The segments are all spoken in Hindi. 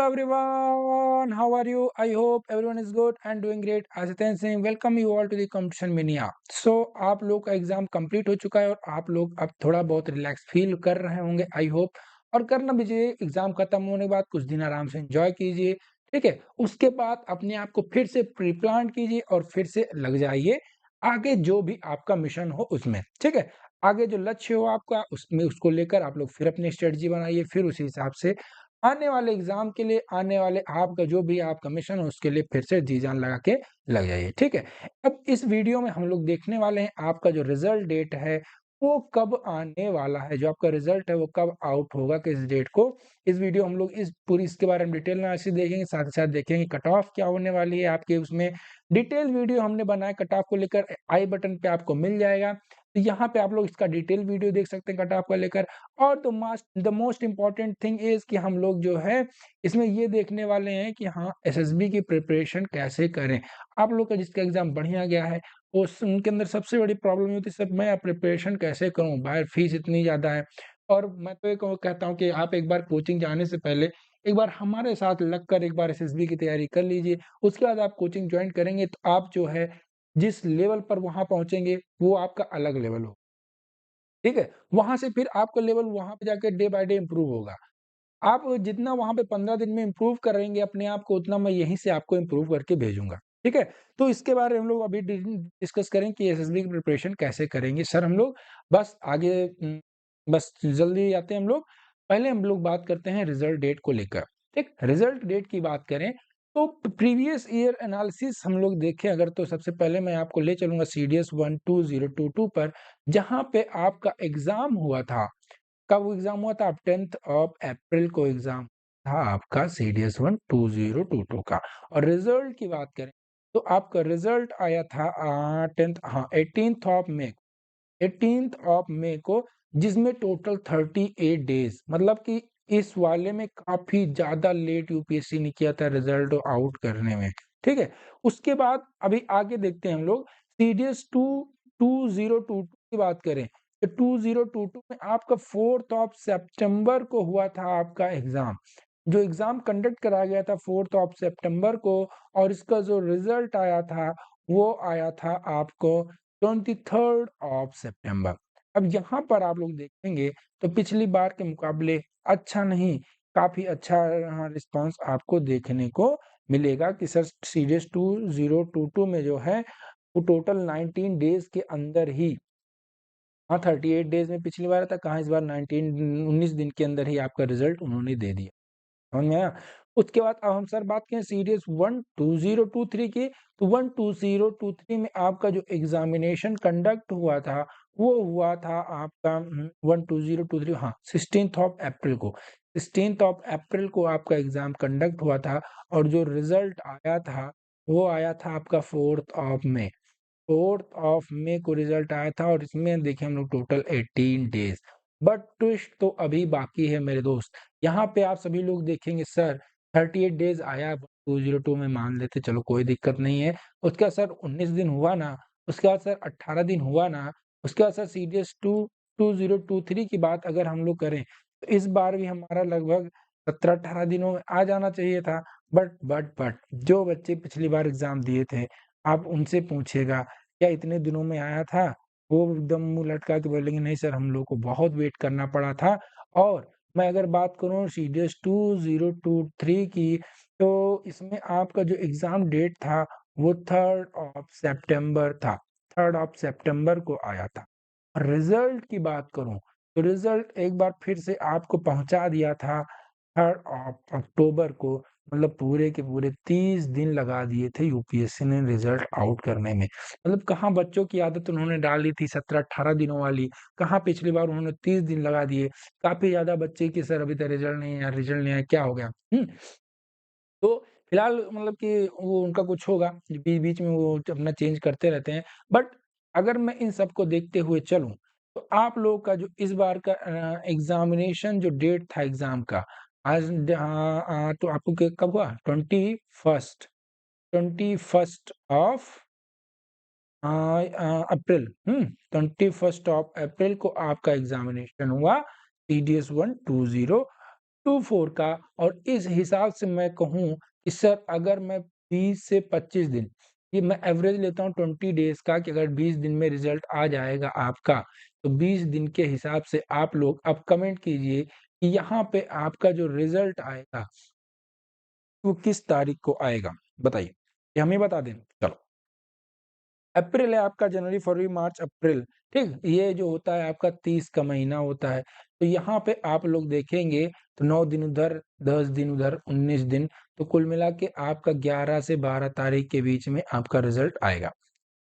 everyone, how are you? I hope everyone is good and doing great. As Satan saying, welcome you all to the competition mania. So आप लोग का एग्जाम कंप्लीट हो चुका है और आप लोग अब थोड़ा बहुत रिलैक्स फील कर रहे होंगे आई होप, और करना भी चाहिए। एग्जाम खत्म होने के बाद कुछ दिन आराम से एंजॉय कीजिए, ठीक है। उसके बाद अपने आप को फिर से प्री प्लान कीजिए और फिर से लग जाइए आगे जो भी आपका मिशन हो उसमें, ठीक है। आगे जो लक्ष्य हो आपका उसमें उसको लेकर आप लोग फिर अपनी स्ट्रेटजी बनाइए, फिर उसी हिसाब से आने वाले एग्जाम के लिए, आने वाले आपका जो भी आपका मिशन है उसके लिए फिर से जी जान लगा के लग जाइए, ठीक है। अब इस वीडियो में हम लोग देखने वाले हैं आपका जो रिजल्ट डेट है वो कब आने वाला है, जो आपका रिजल्ट है वो कब आउट होगा, किस डेट को। इस वीडियो हम लोग इस पूरी इसके बारे में डिटेल में ऐसे देखेंगे, साथ ही साथ देखेंगे कट ऑफ क्या होने वाली है आपके उसमें। डिटेल वीडियो हमने बनाया कट ऑफ को लेकर, आई बटन पे आपको मिल जाएगा, तो यहाँ पे आप लोग इसका डिटेल वीडियो देख सकते हैं कट ऑफ को लेकर। और the most important thing is कि हम लोग जो है इसमें ये देखने वाले हैं कि हाँ एसएसबी की प्रिपरेशन कैसे करें। आप लोग का जिसका एग्जाम बढ़िया गया है उनके अंदर सबसे बड़ी प्रॉब्लम ये होती है, सर मैं प्रिपरेशन कैसे करूं, बाहर फीस इतनी ज़्यादा है। और मैं तो ये कहता हूँ कि आप एक बार कोचिंग जाने से पहले एक बार हमारे साथ लगकर एक बार एसएसबी की तैयारी कर लीजिए। उसके बाद आप कोचिंग ज्वाइन करेंगे तो आप जो है जिस लेवल पर वहाँ पहुँचेंगे वो आपका अलग लेवल हो, ठीक है। वहाँ से फिर आपका लेवल वहाँ पे जाके डे बाय डे इम्प्रूव होगा। आप जितना वहाँ पे 15 दिन में इम्प्रूव करेंगे अपने आप को, उतना मैं यहीं से आपको इम्प्रूव करके भेजूँगा, ठीक है। तो इसके बारे में हम लोग अभी डिस्कस करें कि एसएसबी की प्रिपरेशन कैसे करेंगे सर हम लोग। बस आगे बस जल्दी आते हैं हम लोग। पहले हम लोग बात करते हैं रिजल्ट डेट को लेकर, ठीक। रिजल्ट डेट की बात करें तो प्रीवियस ईयर एनालिसिस हम लोग देखें अगर, तो सबसे पहले मैं आपको ले चलूँगा सीडीएस 12022 पर, जहाँ पे आपका एग्ज़ाम हुआ था। कब एग्जाम हुआ था? 10th ऑफ अप्रैल को एग्जाम था आपका सीडीएस 12022 का। और रिजल्ट की बात करें तो आपका रिजल्ट आया था 10th, हाँ 18th of May, 18th of May को, जिसमें टोटल 38 डेज, मतलब कि इस वाले में काफी ज्यादा लेट यूपीएससी ने किया था रिजल्ट आउट करने में, ठीक है। उसके बाद अभी आगे देखते हैं हम लोग सीडीएस 2022 की बात करें तो 2022 में आपका 4th ऑफ सितंबर को हुआ था आपका एग्जाम। जो एग्जाम कंडक्ट कराया गया था 4th ऑफ सितंबर को, और इसका जो रिजल्ट आया था वो आया था आपको 23rd ऑफ सितंबर। अब यहाँ पर आप लोग देखेंगे तो पिछली बार के मुकाबले अच्छा नहीं, काफी अच्छा रिस्पांस आपको देखने को मिलेगा कि सर सीरीज 2022 में जो है वो टोटल 19 डेज के अंदर ही, हाँ 38 डेज में पिछली बार था, कहाँ इस बार 19 दिन के अंदर ही आपका रिजल्ट उन्होंने दे दिया, समझ में आया। उसके बाद अब हम सर बात करें सीरीज 12023 की, तो 12023 में आपका जो एग्जामिनेशन कंडक्ट हुआ था वो हुआ था आपका 12023, हाँ 16th ऑफ अप्रैल को, 16th ऑफ अप्रैल को आपका एग्जाम कंडक्ट हुआ था। और जो रिजल्ट आया था वो आया था आपका 4th of May, 4th of May को रिजल्ट आया था। और इसमें देखिए हम लोग टोटल 18 डेज, बट ट्विस्ट तो अभी बाकी है मेरे दोस्त। यहाँ पे आप सभी लोग देखेंगे सर 38 डेज आया 202 में, मान लेते चलो कोई दिक्कत नहीं है। उसके बाद सर 19 दिन हुआ ना, उसके बाद सर 18 दिन हुआ ना, उसके बाद सर सीडीएस 2023 की बात अगर हम लोग करें तो इस बार भी हमारा लगभग 17-18 दिनों में आ जाना चाहिए था। बट जो बच्चे पिछली बार एग्जाम दिए थे आप उनसे पूछिएगा क्या इतने दिनों में आया था, वो एकदम मुंह लटका के बोलेंगे नहीं सर हम लोग को बहुत वेट करना पड़ा था। और मैं अगर बात करूं सीडीएस 2023 की, तो इसमें आपका जो एग्जाम डेट था वो 3rd ऑफ सितंबर था, 3rd ऑफ सितंबर को आया था। रिजल्ट की बात करूं तो रिजल्ट एक बार फिर से आपको पहुंचा दिया था 3rd ऑफ अक्टूबर को, मतलब पूरे के पूरे 30 दिन लगा दिए थे यूपीएससी ने रिजल्ट आउट करने में। मतलब कहाँ बच्चों की आदत उन्होंने डाल दी थी 17-18 दिनों वाली, कहाँ पिछली बार उन्होंने 30 दिन लगा दिए। काफी ज्यादा बच्चे की सर अभी तक रिजल्ट नहीं आया, रिजल्ट नहीं आया, क्या हो गया। तो फिलहाल मतलब कि वो उनका कुछ होगा, बीच बीच में वो अपना चेंज करते रहते हैं। बट अगर मैं इन सबको देखते हुए चलूं तो आप लोगों का जो इस बार का एग्जामिनेशन जो डेट था एग्जाम का, आज तो आपको कब हुआ 21st of April, 21st of April को आपका एग्जामिनेशन हुआ सीडीएस 12022 24 का। और इस हिसाब से मैं कहूँ कि सर अगर मैं 20 से 25 दिन, ये मैं एवरेज लेता हूँ 20 डेज़ का, कि अगर 20 दिन में रिज़ल्ट आ जाएगा आपका, तो 20 दिन के हिसाब से आप लोग अब कमेंट कीजिए कि यहाँ पे आपका जो रिज़ल्ट आएगा, वो किस तारीख को आएगा? बताइए। ये हम ही बता दें? चलो। अप्रैल है आपका, जनवरी, फरवरी, मार्च, अप्रैल, ठीक? ये जो होता है आपका 30 का महीना होता है। तो यहाँ पे आप लोग देखेंगे तो 9 दिन उधर, 10 दिन उधर, 19 दिन, तो कुल मिला के आपका 11 से 12 तारीख के बीच में आपका रिज़ल्ट आएगा।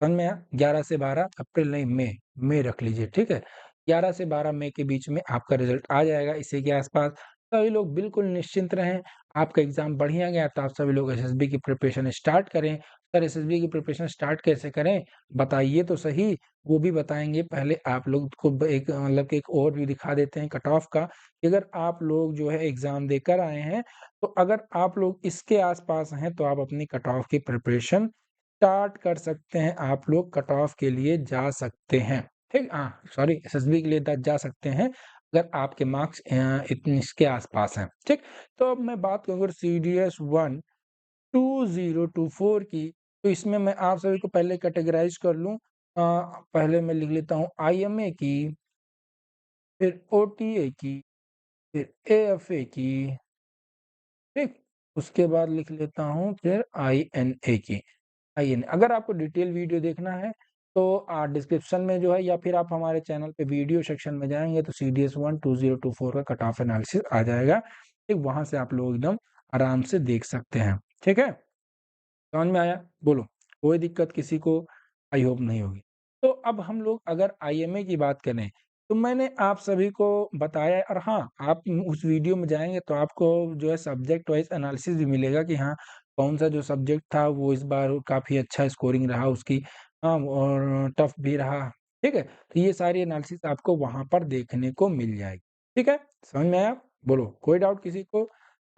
समझ में आया? 11 से 12 अप्रैल नहीं, मई रख लीजिए, ठीक है? 11 से 12 मई के बीच में आपका रिज़ल्ट आ जाएगा, इसी के आस-पास। सभी लोग बिल्कुल निश्चिंत रहें, आपका एग्ज़ाम बढ़िया गया तो आप सभी लोग एसएसबी की प्रिपरेशन स्टार्ट करें। सर एसएसबी की प्रिपरेशन स्टार्ट कैसे करें? बताइए तो सही, वो भी बताएँगे। पहले आप लोग को एक मतलब कि एक ओवरव्यू दिखा देते हैं कट ऑफ का, कि अगर आप लोग जो है एग्ज़ाम देकर आए हैं, तो अगर आप लोग इसके आस-पास हैं, तो आप अपनी कट ऑफ की प्रिपरेशन स्टार्ट कर सकते हैं, आप लोग कट ऑफ के लिए जा सकते हैं, ठीक? सॉरी, एसएसबी के लिए द जा सकते हैं, अगर आपके मार्क्स इतने इसके आस-पास हैं, ठीक? तो अब मैं बात करूँ अगर सीडीएस 1 2024 की, तो इसमें मैं आप सभी को पहले कैटेगराइज़ कर लूँ। पहले मैं लिख लेता हूँ आईएमए की, फिर ओटीए की, फिर एएफए की, ठीक? उसके बाद लिख लेता हूँ फिर आईएनए की। आइए, अगर आपको डिटेल वीडियो देखना है तो डिस्क्रिप्शन में जो है, या फिर आप हमारे चैनल पे वीडियो सेक्शन में जाएँगे तो सीडीएस 1 2024 का कट ऑफ एनालिसिस आ जाएगा। ठीक, वहाँ से आप लोग एकदम आराम से देख सकते हैं। ठीक है? समझ में आया? बोलो, कोई दिक्कत किसी को आई होप नहीं होगी। तो अब हम लोग अगर आईएमए की बात करें, तो मैंने आप सभी को बताया, और हाँ, आप उस वीडियो में जाएँगे तो आपको जो है सब्जेक्ट वाइज़ एनालिसिस भी मिलेगा कि हाँ, कौन-सा जो सब्जेक्ट था वो इस बार काफ़ी अच्छा स्कोरिंग रहा उसकी, हाँ, और टफ भी रहा, ठीक है? तो ये सारी एनालिसिस आपको वहाँ पर देखने को मिल जाएगी, ठीक है? समझ में आया? बोलो, कोई डाउट किसी को?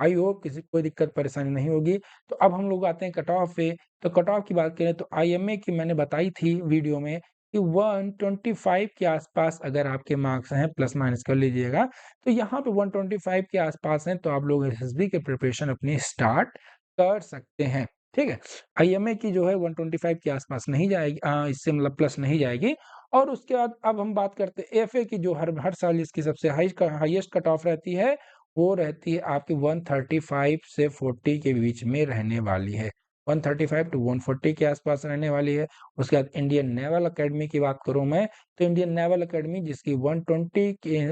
आई होप किसी को कोई दिक्कत परेशानी नहीं होगी। तो अब हम लोग आते हैं कट ऑफ पे, तो कट ऑफ की बात करें तो आईएमए की मैंने बताई थी वीडियो में कि 125 के आसपास अगर आपके मार्क्स हैं, प्लस माइनस कर लीजिएगा, तो यहाँ पे 125 के आसपास हैं, तो आप लोग एसएसबी की प्रिपरेशन अपनी स्टार्ट कर सकते हैं, ठीक है? आईएमए की जो है 125 के आसपास नहीं जाएगी, इससे मतलब प्लस नहीं जाएगी। और उसके बाद अब हम बात करते हैं एफए की, जो हर हर साल इसकी सबसे हाईएस्ट कट ऑफ रहती है, वो रहती है आपकी 135 से 40 के बीच में रहने वाली है। 135 टू 140 के आसपास रहने वाली है। उसके बाद इंडियन नेवल अकेडमी की बात करूँ मैं, तो इंडियन नेवल अकेडमी जिसकी 120 के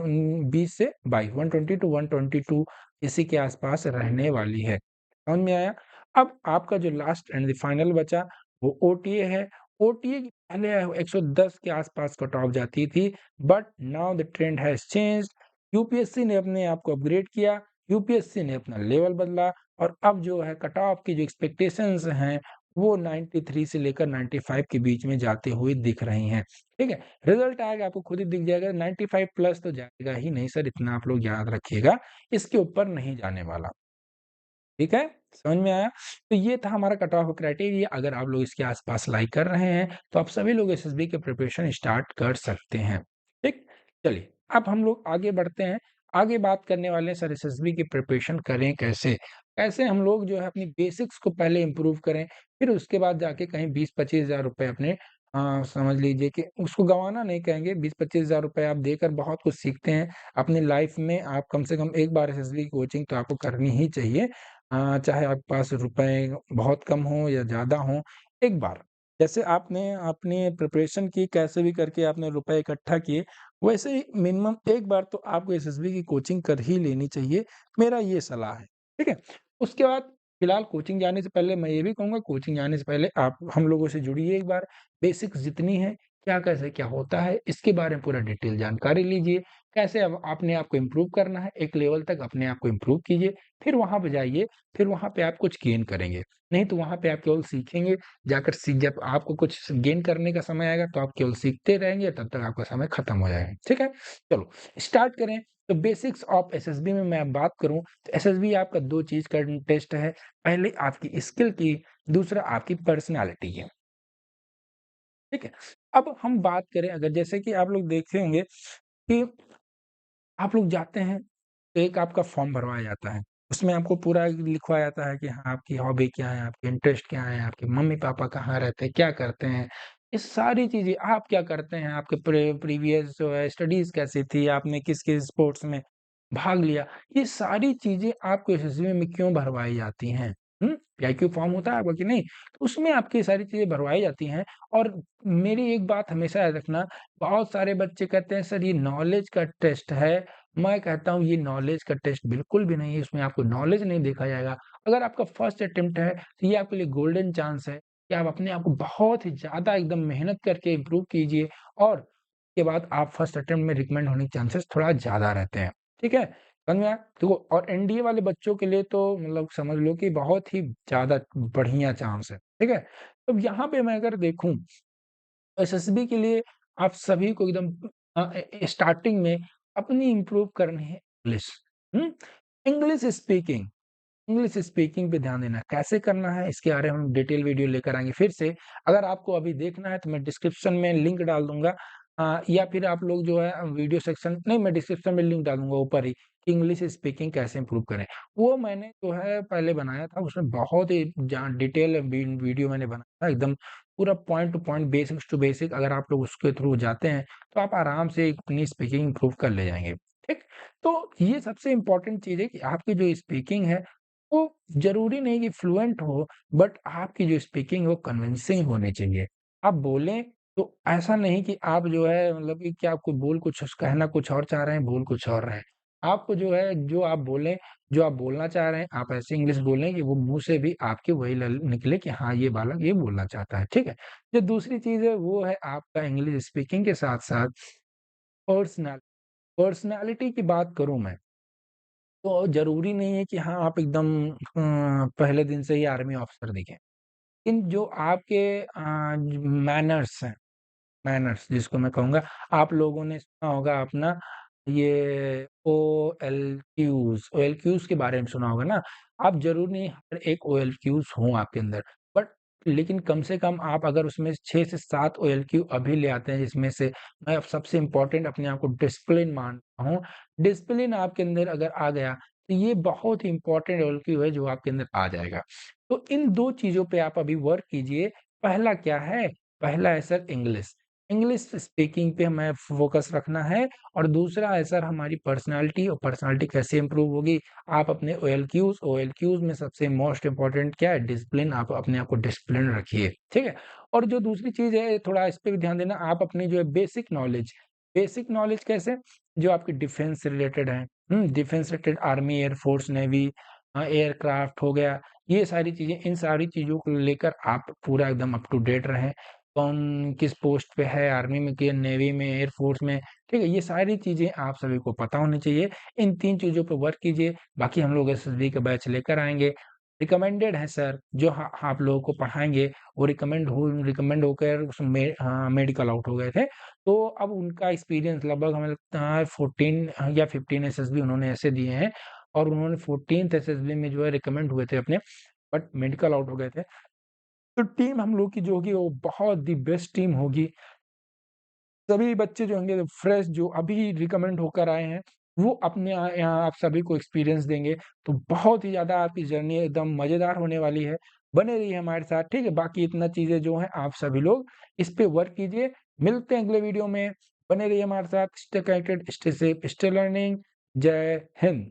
20 से 22, 120 टू 122 इसी के आसपास रहने वाली है। समझ में आया? अब आपका जो लास्ट एंड द फाइनल बचा, वो ओटीए है। ओटीए की पहले 110 के आसपास कट ऑफ जाती थी, but now the trend has changed. UPSC ने अपने आप को अपग्रेड किया, यूपीएससी ने अपना लेवल बदला, और अब जो है कट ऑफ की जो एक्सपेक्टेशंस हैं, वो 93 से लेकर 95 के बीच में जाते हुए दिख रही हैं। ठीक है? रिजल्ट आएगा आपको खुद ही दिख जाएगा, 95 प्लस तो जाएगा ही नहीं सर, इतना आप लोग याद रखिएगा, इसके ऊपर नहीं जाने वाला। ठीक है? समझ में आया? तो ये था हमारा कट ऑफ क्राइटेरिया, अगर आप लोग इसके आस-पास लाइक कर रहे हैं, तो आप सभी लोग एसएसबी की प्रिपरेशन स्टार्ट कर सकते हैं। ठीक? चलिए, अब हम लोग आगे बढ़ते हैं। आगे बात करने वाले हैं सर एसएसबी की प्रिपरेशन करें कैसे? कैसे हम लोग जो है अपनी बेसिक्स को पहले इम्प्रूव करें, फिर उसके बाद जाके कहीं 20-25 हज़ार रुपए अपने समझ लीजिए कि उसको गँवाना नहीं कहेंगे, 20-25 हज़ार रुपए आप देकर बहुत कुछ सीखते हैं। अपनी लाइफ में आप कम से कम एक बार एसएसबी की कोचिंग तो आपको करनी ही चाहिए। चाहे आपके पास रुपए बहुत कम हों या ज़्यादा हों, एक बार जैसे आपने अपनी प्रिपरेशन की, कैसे भी करके आपने रुपए इकट्ठा किए, वैसे ही मिनिमम एक बार तो आपको एसएसबी की कोचिंग कर ही लेनी चाहिए, मेरा ये सलाह है, ठीक है? उसके बाद फिलहाल कोचिंग जाने से पहले मैं ये भी कहूँगा, कोचिंग जाने से पहले आप हम लोगों से जुड़िए एक बार, बेसिक्स जितनी है, क्या कैसे क्या होता है, इसके बारे में पूरा डिटेल जानकारी लीजिए, कैसे अब अपने आप को इम्प्रूव करना है, एक लेवल तक अपने आप को इम्प्रूव कीजिए, फिर वहाँ पे जाइए, फिर वहाँ पे आप कुछ गेन करेंगे। नहीं तो वहाँ पे आप केवल सीखेंगे, जाकर सीख जब आपको कुछ गेन करने का समय आएगा, तो आप केवल सीखते रहेंगे, तब तक आपका समय खत्म हो जाएगा। ठीक है? चलो स्टार्ट करें। तो बेसिक्स ऑफ एसएसबी में मैं बात करूँ, तो एसएसबी आपका 2 चीज़ का टेस्ट है। पहले आपकी स्किल की, दूसरा आपकी पर्सनैलिटी की। ठीक है? अब हम बात करें, अगर जैसे कि आप लोग देखे होंगे कि आप लोग जाते हैं, एक आपका फॉर्म भरवाया जाता है। उसमें आपको पूरा लिखवाया जाता है कि हाँ, आपकी हॉबी क्या है, आपके इंटरेस्ट क्या है, आपके मम्मी-पापा कहाँ रहते हैं, क्या करते हैं। ये सारी चीज़ें आप क्या करते हैं, आपके प्रीवियस जो है स्टडीज़ कैसी थी, आपने किस-किस स्पोर्ट्स में भाग लिया, ये सारी चीज़ें आपको एसएसबी में क्यों भरवाई जाती हैं? पीआईक्यू फॉर्म होता है आपका कि नहीं? तो उसमें आपकी सारी चीज़ें भरवाई जाती हैं और मेरी एक बात हमेशा याद रखना, बहुत सारे बच्चे कहते हैं सर ये नॉलेज का टेस्ट है। मैं कहता हूँ ये नॉलेज का टेस्ट बिल्कुल भी नहीं है, इसमें आपको नॉलेज नहीं देखा जाएगा। अगर आपका फर्स्ट अटेम्प्ट है, तो ये आपके लिए गोल्डन चांस है कि आप अपने आप को बहुत ही ज़्यादा एकदम मेहनत करके इम्प्रूव कीजिए और उसके बाद आप फर्स्ट अटेम्प्ट में रिकमेंड होने के चांसेस थोड़ा ज़्यादा रहते हैं। ठीक है? समझ में आया? तो और एनडीए वाले बच्चों के लिए तो मतलब समझ लो कि बहुत ही ज़्यादा बढ़िया चांस है। ठीक है? अब यहाँ पे मैं अगर देखूँ एसएसबी के लिए आप सभी को एकदम स्टार्टिंग में अपनी इम्प्रूव करनी है इंग्लिश। हुँ? English speaking. इंग्लिश स्पीकिंग पे ध्यान देना है। कैसे करना है इसके बारे में हम डिटेल वीडियो लेकर आएँगे फिर से। अगर आपको अभी देखना है तो मैं डिस्क्रिप्शन में लिंक डाल दूँगा या फिर आप लोग जो है वीडियो सेक्शन नहीं मैं डिस्क्रिप्शन में लिंक डालूँगा ऊपर ही कि इंग्लिश स्पीकिंग कैसे इम्प्रूव करें। वो मैंने जो है पहले बनाया था उसमें बहुत ही डिटेल वीडियो मैंने बनाया था एकदम पूरा point to point basics to basic अगर आप लोग उसके थ्रू जाते हैं तो आप आराम से अपनी स्पीकिंग इम्प्रूव कर ले जाएँगे। ठीक? तो ये सबसे इम्पोर्टेंट चीज़ है कि आपकी जो स्पीकिंग है वो ज़रूरी नहीं कि फ्लुएंट हो, बट आपकी जो स्पीकिंग है वो कन्विंसिंग होनी चाहिए। आप बोलें तो ऐसा नहीं कि आप जो है मतलब कि आपको बोल कुछ कहना कुछ और चाह रहे हैं, बोल कुछ और रहे हैं। आपको जो है जो आप बोलें, जो आप बोलना चाह रहे हैं, आप ऐसी इंग्लिश बोलें कि वो मुँह से भी आपके वही ल निकले कि हाँ, ये बालक ये बोलना चाहता है, ठीक है? जो दूसरी चीज़ है वो है आपका इंग्लिश स्पीकिंग के साथ-साथ पर्सनैल पर्सनैलिटी की बात करूँ मैं तो ज़रूरी नहीं है कि हाँ, आप एकदम पहले दिन से ही आर्मी ऑफ़िसर दिखें। इन जो आपके मैनर्स हैं, मैनर्स जिसको मैं कहूँगा, आप लोगों ने सुना होगा अपना ये ओएलक्यूज़ के बारे में सुना होगा ना? आप ज़रूरी नहीं हर एक ओएलक्यूज़ हों आपके अंदर, बट लेकिन कम से कम आप अगर उसमें 6 से 7 ओएलक्यू अभी ले आते हैं, जिसमें से मैं अब सबसे इम्पोर्टेंट अपने आप को डिसिप्लिन मानता हूँ। डिसिप्लिन आपके अंदर अगर आ गया, तो ये बहुत ही इम्पोर्टेंट ओएलक्यू है जो आपके अंदर आ जाएगा। तो इन 2 चीज़ों पे आप अभी वर्क कीजिए। पहला क्या है? पहला है सर इंग्लिश। इंग्लिश स्पीकिंग पे हमें फ़ोकस रखना है और दूसरा है सर हमारी पर्सनैलिटी और पर्सनैलिटी कैसे इम्प्रूव होगी? आप अपने ओएलक्यूज़ में सबसे मोस्ट इम्पोर्टेंट क्या है? डिसिप्लिन आप अपने आप को डिसिप्लिन रखिए, ठीक है? और जो दूसरी चीज़ है थोड़ा इस पे भी ध्यान देना आप अपनी जो है बेसिक नॉलेज कैसे? जो आपकी डिफेंस से रिलेटेड है, डिफेंस से related army, air force, navy aircraft हो गया, ये सारी चीज़ें इन सारी चीज़ों को लेकर आप पूरा एकदम अप टू डेट रहें। कौन किस पोस्ट पे है, आर्मी में कि नेवी में, एयर फोर्स में, ठीक है? ये सारी चीज़ें आप सभी को पता होनी चाहिए। इन 3 चीज़ों पे वर्क कीजिए, बाकी हम लोग एसएसबी का बैच लेकर आएँगे। रिकमेंडेड है सर, जो आप लोगों को पढ़ाएँगे, वो रिकमेंड होकर उसमें मेडिकल आउट हो गए थे। तो अब उनका एक्सपीरियंस लगभग हमें लगता है 14 या 15 एसएसबी उन्होंने ऐसे दिए हैं और उन्होंने 14th एसएसबी में जो है रिकमेंड हुए थे अपने, बट मेडिकल आउट हो गए थे। तो टीम हम लोग की जो होगी वो बहुत दी बेस्ट टीम होगी। सभी बच्चे जो होंगे फ्रेश जो अभी रिकमेंड होकर आए हैं, वो अपने यहाँ आप सभी को एक्सपीरियंस देंगे। तो बहुत ही ज़्यादा आपकी जर्नी एकदम मज़ेदार होने वाली है। बने रहिए हमारे साथ, ठीक है? बाकी इतना चीज़ें जो हैं आप सभी लोग इस पे वर्क कीजिए। मिलते हैं अगले वीडियो में। बने रहिए हमारे साथ। Stay connected, stay safe, stay learning. जय हिंद।